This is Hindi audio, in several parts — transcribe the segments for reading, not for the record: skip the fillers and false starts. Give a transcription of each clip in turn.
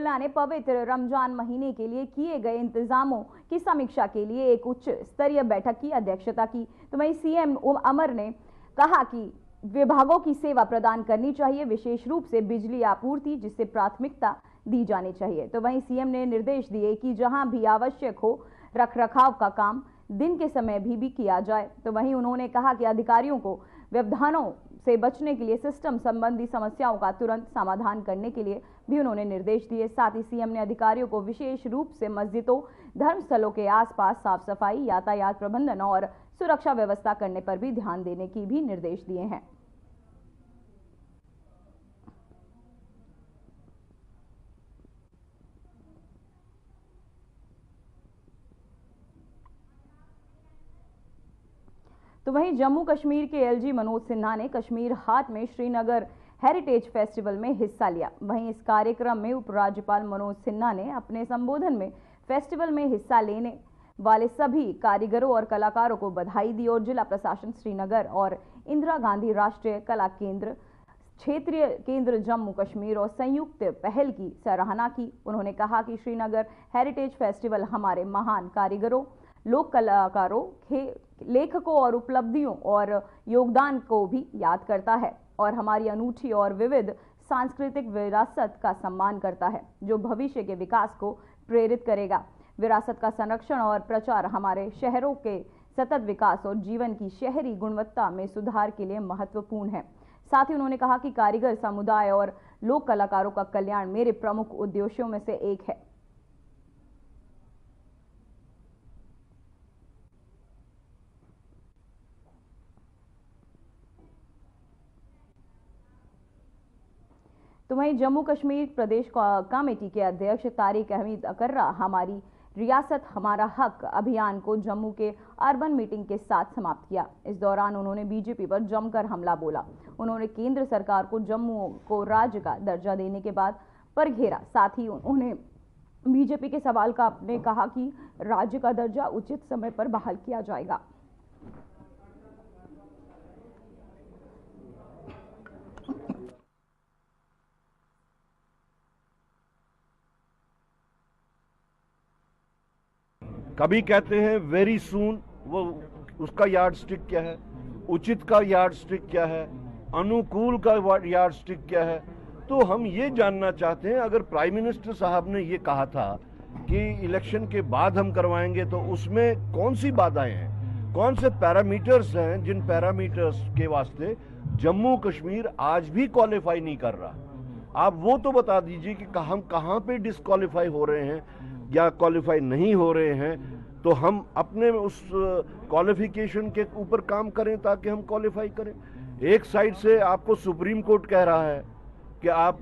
मुल्ला ने पवित्र रमजान महीने के लिए किए गए इंतजामों की समीक्षा के लिए एक उच्च स्तरीय बैठक की अध्यक्षता की। तो वहीं सीएम अमर ने कहा कि विभागों की सेवा प्रदान करनी चाहिए, विशेष रूप से बिजली आपूर्ति, जिससे प्राथमिकता दी जानी चाहिए। तो वहीं सीएम ने निर्देश दिए कि जहां भी आवश्यक हो रखरखाव का काम दिन के समय भी किया जाए। तो वहीं उन्होंने कहा कि अधिकारियों को व्यवधानों से बचने के लिए सिस्टम संबंधी समस्याओं का तुरंत समाधान करने के लिए भी उन्होंने निर्देश दिए। साथ ही सीएम ने अधिकारियों को विशेष रूप से मस्जिदों, धर्मस्थलों के आसपास साफ सफाई, यातायात प्रबंधन और सुरक्षा व्यवस्था करने पर भी ध्यान देने की भी निर्देश दिए हैं। तो वहीं जम्मू कश्मीर के एलजी मनोज सिन्हा ने कश्मीर हाट में श्रीनगर हेरिटेज फेस्टिवल में हिस्सा लिया। वहीं इस कार्यक्रम में उपराज्यपाल मनोज सिन्हा ने अपने संबोधन में फेस्टिवल में हिस्सा लेने वाले सभी कारीगरों और कलाकारों को बधाई दी और जिला प्रशासन श्रीनगर और इंदिरा गांधी राष्ट्रीय कला केंद्र, क्षेत्रीय केंद्र जम्मू कश्मीर और संयुक्त पहल की सराहना की। उन्होंने कहा कि श्रीनगर हेरिटेज फेस्टिवल हमारे महान कारीगरों, लोक कलाकारों, लेखकों और उपलब्धियों और योगदान को भी याद करता है और हमारी अनूठी और विविध सांस्कृतिक विरासत का सम्मान करता है, जो भविष्य के विकास को प्रेरित करेगा। विरासत का संरक्षण और प्रचार हमारे शहरों के सतत विकास और जीवन की शहरी गुणवत्ता में सुधार के लिए महत्वपूर्ण है। साथ ही उन्होंने कहा कि कारीगर समुदाय और लोक कलाकारों का कल्याण मेरे प्रमुख उद्देश्यों में से एक है। तो वहीं जम्मू कश्मीर प्रदेश कमेटी के अध्यक्ष तारिक अहमद अकर्रा हमारी रियासत हमारा हक अभियान को जम्मू के अर्बन मीटिंग के साथ समाप्त किया। इस दौरान उन्होंने बीजेपी पर जमकर हमला बोला। उन्होंने केंद्र सरकार को जम्मू को राज्य का दर्जा देने के बाद पर घेरा। साथ ही उन्होंने बीजेपी के सवाल का आपने कहा कि राज्य का दर्जा उचित समय पर बहाल किया जाएगा। कभी कहते हैं वेरी सून, वो उसका यार्ड स्टिक क्या है, उचित का यार्ड स्टिक क्या है, अनुकूल का यार्ड स्टिक क्या है। तो हम ये जानना चाहते हैं, अगर प्राइम मिनिस्टर साहब ने ये कहा था कि इलेक्शन के बाद हम करवाएंगे, तो उसमें कौन सी बाधाएं हैं, कौन से पैरामीटर्स हैं जिन पैरामीटर्स के वास्ते जम्मू कश्मीर आज भी क्वालिफाई नहीं कर रहा। आप वो तो बता दीजिए कि हम कहाँ पे डिस्क्वालीफाई हो रहे हैं या क्वालिफाई नहीं हो रहे हैं, तो हम अपने उस क्वालिफिकेशन के ऊपर काम करें ताकि हम क्वालिफाई करें। एक साइड से आपको सुप्रीम कोर्ट कह रहा है कि आप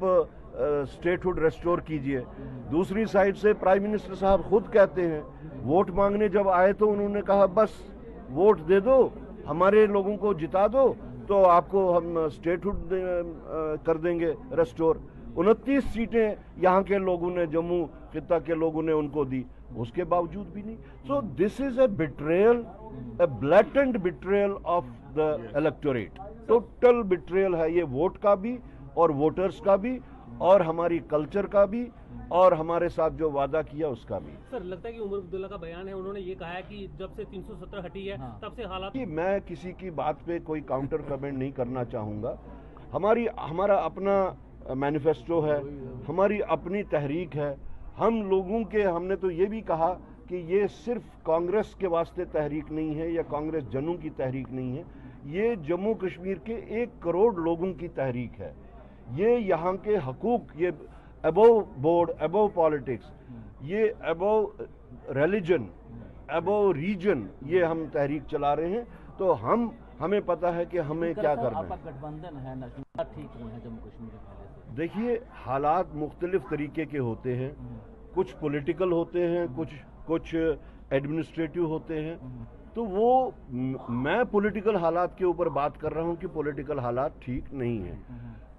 स्टेटहुड रेस्टोर कीजिए, दूसरी साइड से प्राइम मिनिस्टर साहब खुद कहते हैं, वोट मांगने जब आए तो उन्होंने कहा बस वोट दे दो, हमारे लोगों को जिता दो, तो आपको हम स्टेटहुड कर देंगे रेस्टोर। 29 सीटें यहाँ के लोगों ने, जम्मू खिता के लोगों ने उनको दी, उसके बावजूद भी नहीं। So this is a betrayal, A blatant betrayal of the electorate. Total betrayal है ये, वोट का भी और वोटर्स का भी और हमारी कल्चर का भी और हमारे साथ जो वादा किया उसका भी। सर, लगता है कि उमर अब्दुल्ला का बयान है, उन्होंने ये कहा है कि जब से 317 हटी है तब से हालात। मैं किसी की बात पे कोई काउंटर कमेंट नहीं करना चाहूँगा। हमारा अपना मैनिफेस्टो है, हमारी अपनी तहरीक है। हम लोगों के, हमने तो ये भी कहा कि ये सिर्फ कांग्रेस के वास्ते तहरीक नहीं है या कांग्रेस जनों की तहरीक नहीं है, ये जम्मू कश्मीर के 1 करोड़ लोगों की तहरीक है। ये यहाँ के हकूक, ये अबव बोर्ड, अबव पॉलिटिक्स, ये अबव रिलीजन, अबव रीजन, ये हम तहरीक चला रहे हैं। तो हमें पता है कि हमें क्या करना है। गठबंधन है ना, ठीक है जम्मू कश्मीर के। देखिए, हालात मुख्तलिफ तरीके के होते हैं, कुछ पॉलिटिकल होते हैं, कुछ एडमिनिस्ट्रेटिव होते हैं। तो वो मैं पॉलिटिकल हालात के ऊपर बात कर रहा हूं कि पॉलिटिकल हालात ठीक नहीं है।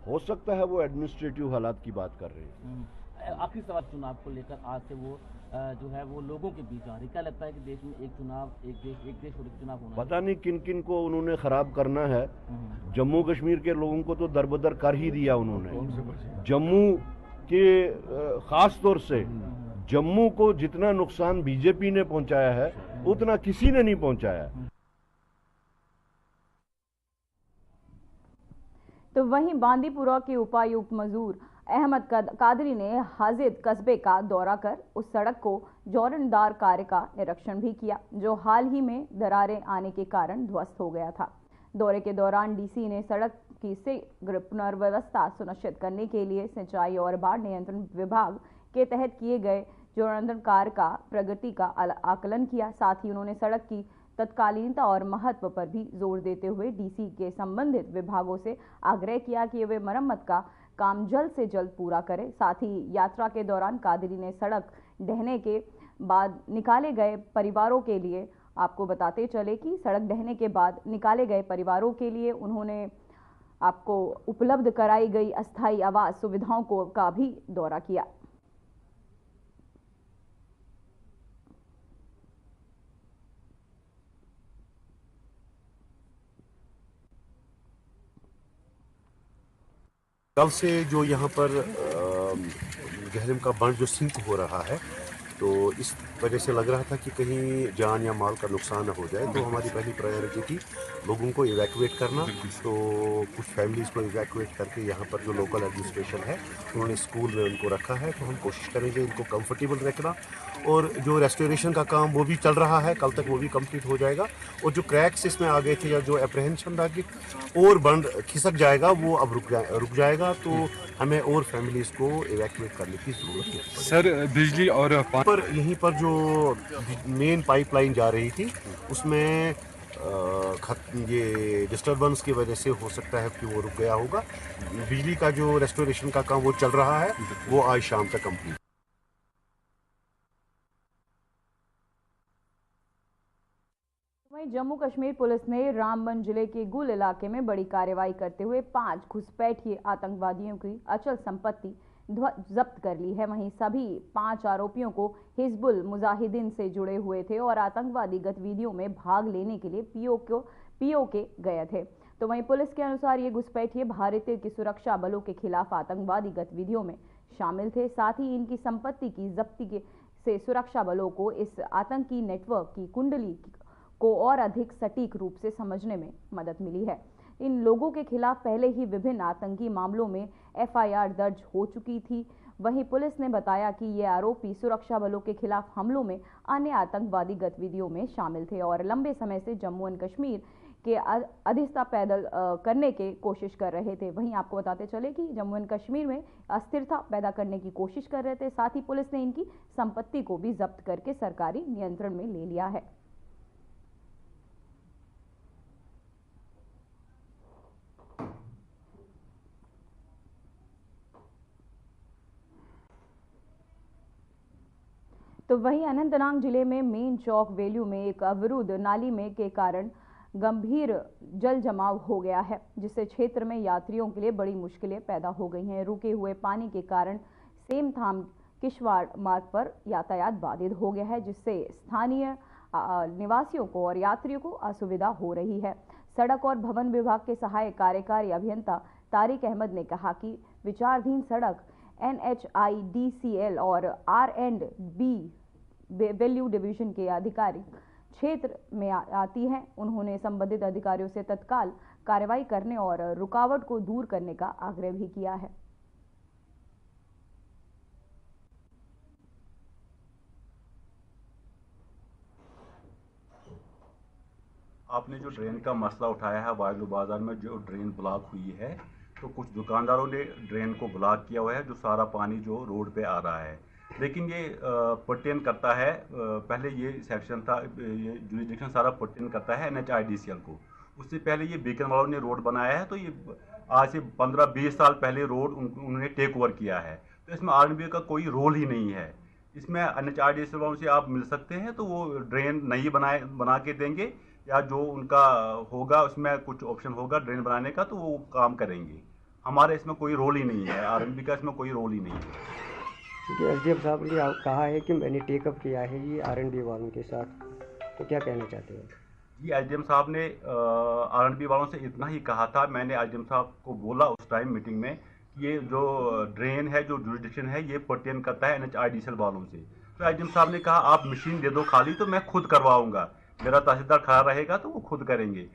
हो सकता है वो एडमिनिस्ट्रेटिव हालात की बात कर रहे हैं। आखिरी सवाल, चुनाव को लेकर आज से वो जो है वो लोगों के बीच आ रही, क्या लगता है कि देश में एक चुनाव, एक देश और एक चुनाव होना? पता नहीं किन किन को उन्होंने खराब करना है। जम्मू कश्मीर के लोगों को तो दरबदर कर ही दिया उन्होंने। जम्मू कि खास तौर से जम्मू को जितना नुकसान बीजेपी ने पहुंचाया है उतना किसी ने नहीं पहुंचाया। तो वहीं बांदीपुरा के उपायुक्त मजूर अहमद कादरी ने हाजिद कस्बे का दौरा कर उस सड़क को जोरदार कार्य का निरीक्षण भी किया जो हाल ही में दरारें आने के कारण ध्वस्त हो गया था। दौरे के दौरान डीसी ने सड़क की शीघ्र पुनर्व्यवस्था सुनिश्चित करने के लिए सिंचाई और बाढ़ नियंत्रण विभाग के तहत किए गए जोरदार कार्य का प्रगति का आकलन किया। साथ ही उन्होंने सड़क की तत्कालीनता और महत्व पर भी जोर देते हुए डीसी के संबंधित विभागों से आग्रह किया कि वे मरम्मत का काम जल्द से जल्द पूरा करें। साथ ही यात्रा के दौरान कादरी ने सड़क ढहने के बाद निकाले गए परिवारों के लिए, आपको बताते चले कि सड़क ढहने के बाद निकाले गए परिवारों के लिए उन्होंने आपको उपलब्ध कराई गई अस्थायी आवास सुविधाओं का भी दौरा किया। कल से जो यहाँ पर जहलम का बंद जो सिंक हो रहा है, तो इस वजह से लग रहा था कि कहीं जान या माल का नुकसान न हो जाए, तो हमारी पहली प्रायोरिटी थी लोगों को इवैक्यूएट करना। तो कुछ फैमिलीज़ को इवैक्यूएट करके यहाँ पर जो लोकल एडमिनिस्ट्रेशन है उन्होंने स्कूल में उनको रखा है, तो हम कोशिश करेंगे इनको कंफर्टेबल रखना। और जो रेस्टोरेशन का काम वो भी चल रहा है, कल तक वो भी कंप्लीट हो जाएगा। और जो क्रैक्स इसमें आ गए थे या जो अप्रहेंशन था कि और बंद खिसक जाएगा, वो अब रुक जाएगा। तो हमें और फैमिलीज़ को इवैक्यूएट करने की ज़रूरत है। सर बिजली और पर यहीं पर जो मेन पाइपलाइन जा रही थी उसमें ये डिस्टर्बेंस की वजह से हो सकता है कि वो रुक गया होगा। बिजली का जो रेस्टोरेशन का काम वो चल रहा है, वो आज शाम तक कंप्लीट। वहीं जम्मू कश्मीर पुलिस ने रामबन जिले के गुल इलाके में बड़ी कार्रवाई करते हुए 5 घुसपैठिए आतंकवादियों की अचल संपत्ति जब्त कर ली है। वहीं सभी 5 आरोपियों को हिजबुल मुजाहिदीन से जुड़े हुए थे और आतंकवादी गतिविधियों में भाग लेने के लिए पीओके गए थे। तो वहीं पुलिस के अनुसार ये घुसपैठिए भारतीय की सुरक्षा बलों के खिलाफ आतंकवादी गतिविधियों में शामिल थे। साथ ही इनकी संपत्ति की जब्ती से सुरक्षा बलों को इस आतंकी नेटवर्क की कुंडली को और अधिक सटीक रूप से समझने में मदद मिली है। इन लोगों के खिलाफ पहले ही विभिन्न आतंकी मामलों में एफआईआर दर्ज हो चुकी थी। वहीं पुलिस ने बताया कि ये आरोपी सुरक्षा बलों के खिलाफ हमलों में अन्य आतंकवादी गतिविधियों में शामिल थे और लंबे समय से जम्मू एंड कश्मीर के अधिस्ता पैदल करने की कोशिश कर रहे थे। वहीं आपको बताते चले कि जम्मू एंड कश्मीर में अस्थिरता पैदा करने की कोशिश कर रहे थे। साथ ही पुलिस ने इनकी संपत्ति को भी जब्त करके सरकारी नियंत्रण में ले लिया है। तो वहीं अनंतनाग जिले में मेन चौक वेल्यू में एक अवरुद्ध नाली में के कारण गंभीर जल जमाव हो गया है, जिससे क्षेत्र में यात्रियों के लिए बड़ी मुश्किलें पैदा हो गई हैं। रुके हुए पानी के कारण सेमथाम किश्तवाड़ मार्ग पर यातायात बाधित हो गया है, जिससे स्थानीय निवासियों को और यात्रियों को असुविधा हो रही है। सड़क और भवन विभाग के सहायक कार्यकारी अभियंता तारिक अहमद ने कहा कि विचाराधीन सड़क NHIDCL और R&B वैल्यू डिवीजन के अधिकारी क्षेत्र में आती हैं। उन्होंने संबंधित अधिकारियों से तत्काल कार्रवाई करने और रुकावट को दूर करने का आग्रह भी किया है। आपने जो ड्रेन का मसला उठाया है, वायलू बाजार में जो ड्रेन ब्लॉक हुई है, तो कुछ दुकानदारों ने ड्रेन को ब्लॉक किया हुआ है, जो सारा पानी जो रोड पे आ रहा है। लेकिन ये पर्टेन करता है, पहले ये सेक्शन था, ये जुरिडिक्शन सारा पर्टेन करता है NHIDCL को। उससे पहले ये बीकन वालों ने रोड बनाया है, तो ये आज से 15-20 साल पहले रोड उन्होंने टेक ओवर किया है। तो इसमें R&B का कोई रोल ही नहीं है। इसमें NHIDCL वालों से आप मिल सकते हैं, तो वो ड्रेन नई बना के देंगे, या जो उनका होगा उसमें कुछ ऑप्शन होगा ड्रेन बनाने का, तो वो काम करेंगे। हमारे इसमें कोई रोल ही नहीं है, R&B का इसमें कोई रोल ही नहीं है। क्योंकि SDM साहब ने कहा है कि मैंने टेकअप किया है ये R&B वालों के साथ, तो क्या कहना चाहते हैं? जी, SDM साहब ने R&B वालों से इतना ही कहा था। मैंने SDM साहब को बोला उस टाइम मीटिंग में ये जो ड्रेन है, जो जुरिडिक्शन है, ये पर्टेन करता है NHIDCL वालों से। तो एसडीएम साहब ने कहा आप मशीन दे दो खाली, तो मैं खुद करवाऊंगा, मेरा तहसीलदार खड़ा रहेगा तो वो खुद करेंगे।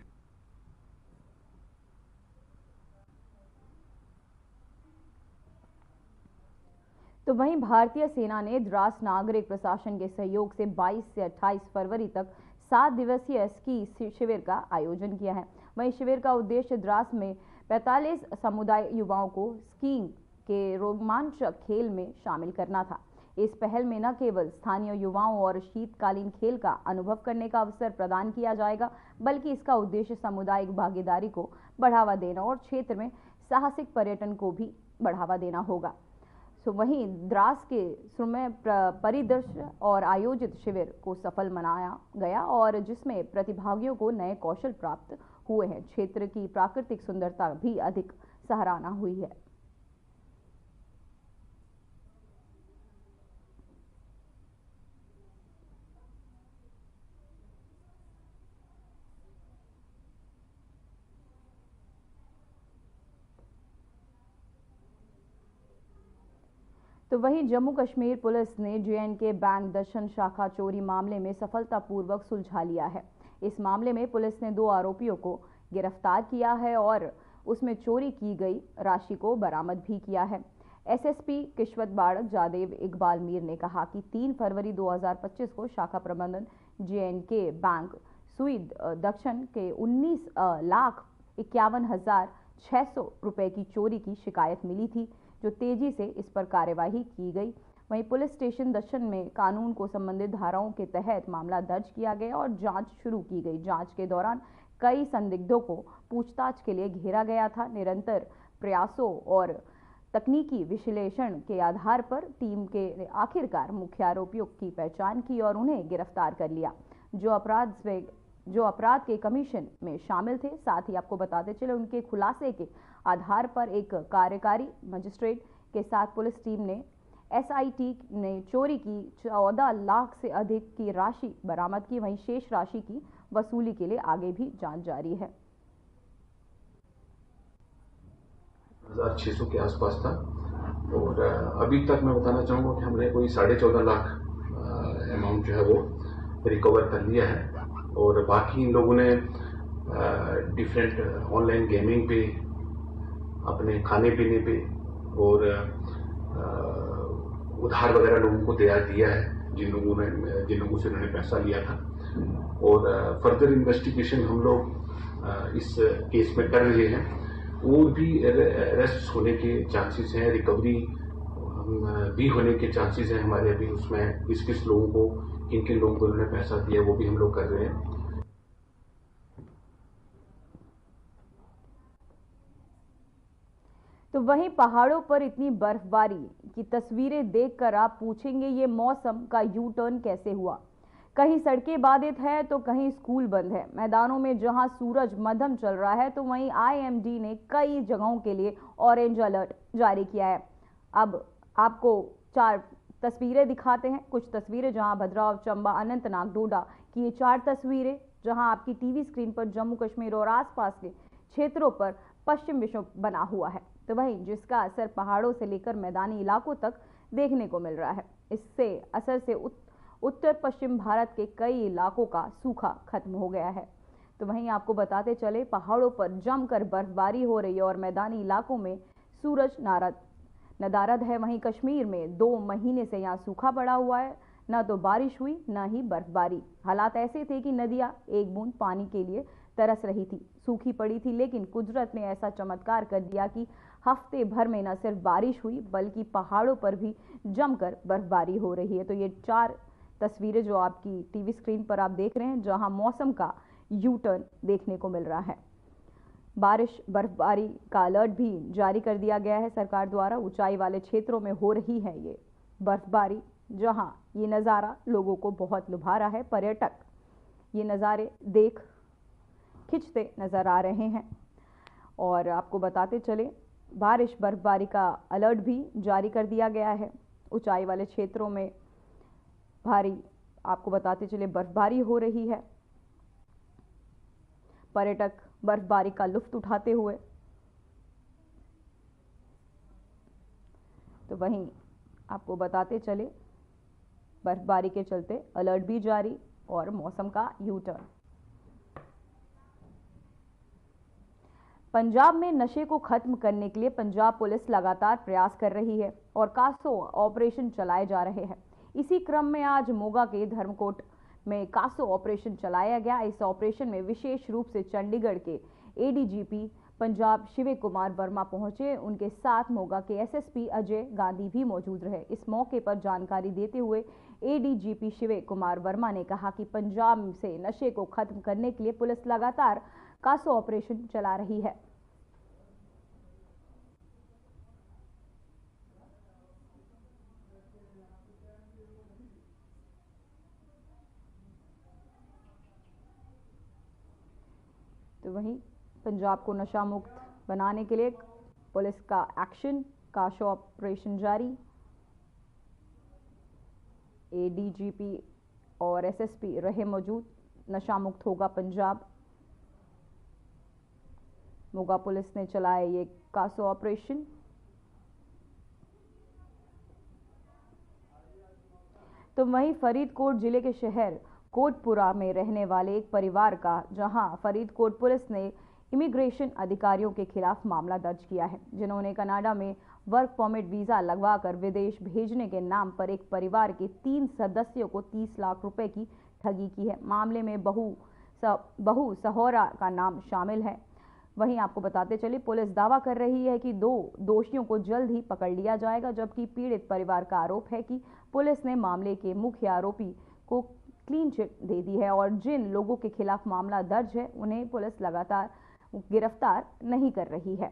तो वहीं भारतीय सेना ने द्रास नागरिक प्रशासन के सहयोग से 22 से 28 फरवरी तक 7 दिवसीय स्की शिविर का आयोजन किया है। वहीं शिविर का उद्देश्य द्रास में 45 समुदाय युवाओं को स्कीइंग के रोमांचक खेल में शामिल करना था। इस पहल में न केवल स्थानीय युवाओं और शीतकालीन खेल का अनुभव करने का अवसर प्रदान किया जाएगा, बल्कि इसका उद्देश्य सामुदायिक भागीदारी को बढ़ावा देना और क्षेत्र में साहसिक पर्यटन को भी बढ़ावा देना होगा। तो वहीं द्रास के सुरम्य परिदृश्य और आयोजित शिविर को सफल मनाया गया और जिसमें प्रतिभागियों को नए कौशल प्राप्त हुए हैं। क्षेत्र की प्राकृतिक सुंदरता भी अधिक सराहना हुई है। तो वहीं जम्मू कश्मीर पुलिस ने JNK बैंक दर्शन शाखा चोरी मामले में सफलतापूर्वक सुलझा लिया है। इस मामले में पुलिस ने 2 आरोपियों को गिरफ्तार किया है और उसमें चोरी की गई राशि को बरामद भी किया है। SSP किश्वत बाड़क जादेव इकबाल मीर ने कहा कि 3 फरवरी 2025 को शाखा प्रबंधन JNK बैंक सुईद दक्षिण के 19,51,600 रुपए की चोरी की शिकायत मिली थी, जो तेजी से इस पर कार्यवाही की गई। वहीं पुलिस स्टेशन दक्षिण में कानून को संबंधित धाराओं के तहत मामला दर्ज किया गया और जांच शुरू की गई। जांच के दौरान कई संदिग्धों को पूछताछ के लिए घेरा गया था। निरंतर प्रयासों और तकनीकी विश्लेषण के आधार पर टीम के आखिरकार मुख्य आरोपियों की पहचान की और उन्हें गिरफ्तार कर लिया, जो अपराध के कमीशन में शामिल थे। साथ ही आपको बताते चले उनके खुलासे के आधार पर एक कार्यकारी मजिस्ट्रेट के साथ पुलिस टीम ने SIT ने चोरी की 14 लाख से अधिक की राशि बरामद की। वहीं शेष राशि की वसूली के लिए आगे भी जांच जारी है। 1600 के आसपास था और अभी तक मैं बताना चाहूँगा कि हमने कोई 14.5 लाख अमाउंट जो है वो रिकवर कर लिया है और बाकी इन लोगों ने डिफरेंट ऑनलाइन गेमिंग पे, अपने खाने पीने पे और उधार वगैरह लोगों को दिया है जिन लोगों से उन्होंने पैसा लिया था। और फर्दर इन्वेस्टिगेशन हम लोग इस केस में कर रहे हैं और भी अरेस्ट होने के चांसेस हैं, रिकवरी भी होने के चांसेस हैं हमारे। अभी उसमें किस लोगों को, किन लोगों को उन्होंने पैसा दिया वो भी हम लोग कर रहे हैं। तो वहीं पहाड़ों पर इतनी बर्फबारी की तस्वीरें देखकर आप पूछेंगे ये मौसम का यू टर्न कैसे हुआ। कहीं सड़कें बाधित है तो कहीं स्कूल बंद है। मैदानों में जहां सूरज मध्यम चल रहा है तो वहीं IMD ने कई जगहों के लिए ऑरेंज अलर्ट जारी किया है। अब आपको 4 तस्वीरें दिखाते हैं। कुछ तस्वीरें जहां भद्रवाह, चंबा, अनंतनाग, डोडा की ये 4 तस्वीरें जहां आपकी टीवी स्क्रीन पर जम्मू कश्मीर और आसपास के क्षेत्रों पर पश्चिम विक्षोभ बना हुआ है, तो वहीं जिसका असर पहाड़ों से लेकर मैदानी इलाकों तक देखने को मिल रहा है। इससे असर से उत्तर पश्चिम भारत के कई इलाकों का सूखा खत्म हो गया है। तो वहीं आपको बताते चले पहाड़ों पर जमकर बर्फबारी हो रही है और मैदानी इलाकों में सूरज नदारद है। वहीं कश्मीर में 2 महीने से यहाँ सूखा पड़ा हुआ है, न तो बारिश हुई न ही बर्फबारी। हालात ऐसे थे कि नदियां एक बूंद पानी के लिए तरस रही थी, सूखी पड़ी थी, लेकिन कुदरत ने ऐसा चमत्कार कर दिया कि हफ्ते भर में न सिर्फ बारिश हुई बल्कि पहाड़ों पर भी जमकर बर्फबारी हो रही है। तो ये 4 तस्वीरें जो आपकी टीवी स्क्रीन पर आप देख रहे हैं, जहां मौसम का यू टर्न देखने को मिल रहा है। बारिश बर्फबारी का अलर्ट भी जारी कर दिया गया है सरकार द्वारा। ऊंचाई वाले क्षेत्रों में हो रही है ये बर्फबारी, जहां ये नज़ारा लोगों को बहुत लुभा रहा है। पर्यटक ये नज़ारे देख खिंचते नजर आ रहे हैं। और आपको बताते चले बारिश बर्फबारी का अलर्ट भी जारी कर दिया गया है। ऊंचाई वाले क्षेत्रों में भारी, आपको बताते चले, बर्फबारी हो रही है। पर्यटक बर्फबारी का लुत्फ उठाते हुए तो वहीं आपको बताते चले बर्फबारी के चलते अलर्ट भी जारी और मौसम का यू टर्न। पंजाब में नशे को खत्म करने के लिए पंजाब पुलिस लगातार प्रयास कर रही है और कासो ऑपरेशन चलाए जा रहे हैं। इसी क्रम में आज मोगा के धर्मकोट में कासो ऑपरेशन चलाया गया। इस ऑपरेशन में विशेष रूप से चंडीगढ़ के एडीजीपी पंजाब शिव कुमार वर्मा पहुंचे। उनके साथ मोगा के एसएसपी अजय गांधी भी मौजूद रहे। इस मौके पर जानकारी देते हुए एडीजीपी शिव कुमार वर्मा ने कहा कि पंजाब से नशे को खत्म करने के लिए पुलिस लगातार कासो ऑपरेशन चला रही है। तो वहीं पंजाब को नशा मुक्त बनाने के लिए पुलिस का एक्शन, कासो ऑपरेशन जारी। एडीजीपी और एसएसपी रहे मौजूद। नशा मुक्त होगा पंजाब। मोगा पुलिस ने चलाया ये कासो ऑपरेशन। तो वहीं फरीदकोट जिले के शहर कोटपुरा में रहने वाले एक परिवार का जहां फरीदकोट पुलिस ने इमिग्रेशन अधिकारियों के खिलाफ मामला दर्ज किया है, जिन्होंने कनाडा में वर्क परमिट वीजा लगवाकर विदेश भेजने के नाम पर एक परिवार के 3 सदस्यों को 30 लाख रुपए की ठगी की है। मामले में बहू सहोरा का नाम शामिल है। वहीं आपको बताते चले पुलिस दावा कर रही है कि 2 दोषियों को जल्द ही पकड़ लिया जाएगा, जबकि पीड़ित परिवार का आरोप है कि पुलिस ने मामले के मुख्य आरोपी को क्लीन चिट दे दी है और जिन लोगों के खिलाफ मामला दर्ज है उन्हें पुलिस लगातार गिरफ्तार नहीं कर रही है।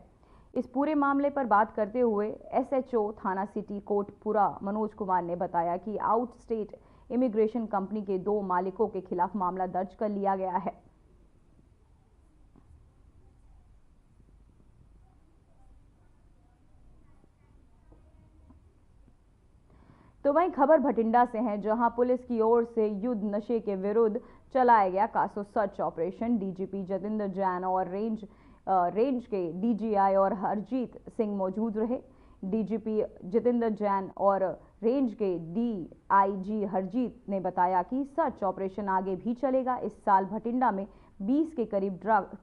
इस पूरे मामले पर बात करते हुए एसएचओ थाना सिटी कोटपुरा मनोज कुमार ने बताया कि आउट स्टेट इमिग्रेशन कंपनी के 2 मालिकों के खिलाफ मामला दर्ज कर लिया गया है। तो वहीं खबर भटिंडा से है, जहां पुलिस की ओर से युद्ध नशे के विरुद्ध चलाया गया CASO search operation. DGP Jatinder Jain और रेंज के डीजीआई और हरजीत सिंह मौजूद रहे। डीजीपी जतिंदर जैन और रेंज के डीआईजी हरजीत ने बताया कि सर्च ऑपरेशन आगे भी चलेगा। इस साल भटिंडा में 20 के करीब ड्रग्स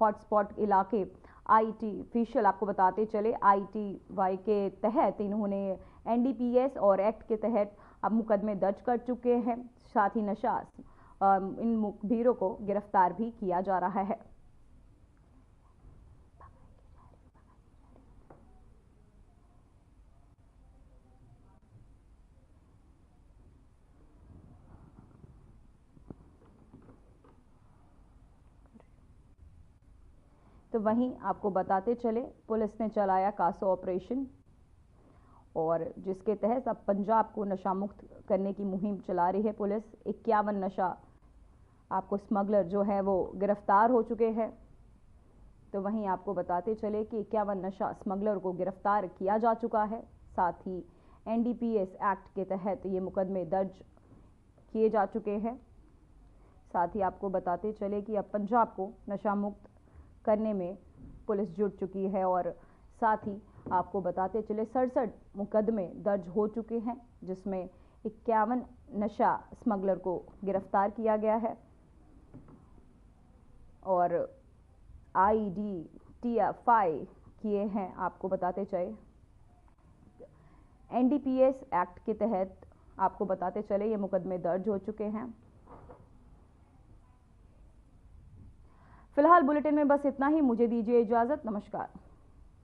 हॉटस्पॉट इलाके ऑफिशियल आपको बताते चले ITY के तहत इन्होंने NDPS और एक्ट के तहत अब मुकदमे दर्ज कर चुके हैं। साथ ही नशा इन मुखबिरों को गिरफ्तार भी किया जा रहा है। तो वहीं आपको बताते चले पुलिस ने चलाया कासो ऑपरेशन और जिसके तहत अब पंजाब को नशा मुक्त करने की मुहिम चला रही है पुलिस। 51 नशा आपको स्मगलर जो है वो गिरफ्तार हो चुके हैं। तो वहीं आपको बताते चले कि 51 नशा स्मगलर को गिरफ्तार किया जा चुका है। साथ ही NDPS एक्ट के तहत ये मुकदमे दर्ज किए जा चुके हैं। साथ ही आपको बताते चले कि अब पंजाब को नशा मुक्त करने में पुलिस जुट चुकी है और साथ ही आपको बताते चले 67 मुकदमे दर्ज हो चुके हैं, जिसमें 51 नशा स्मगलर को गिरफ्तार किया गया है और आइडेंटिफाई किए हैं। आपको बताते चले NDPS एक्ट के तहत आपको बताते चले ये मुकदमे दर्ज हो चुके हैं। फिलहाल बुलेटिन में बस इतना ही। मुझे दीजिए इजाजत। नमस्कार।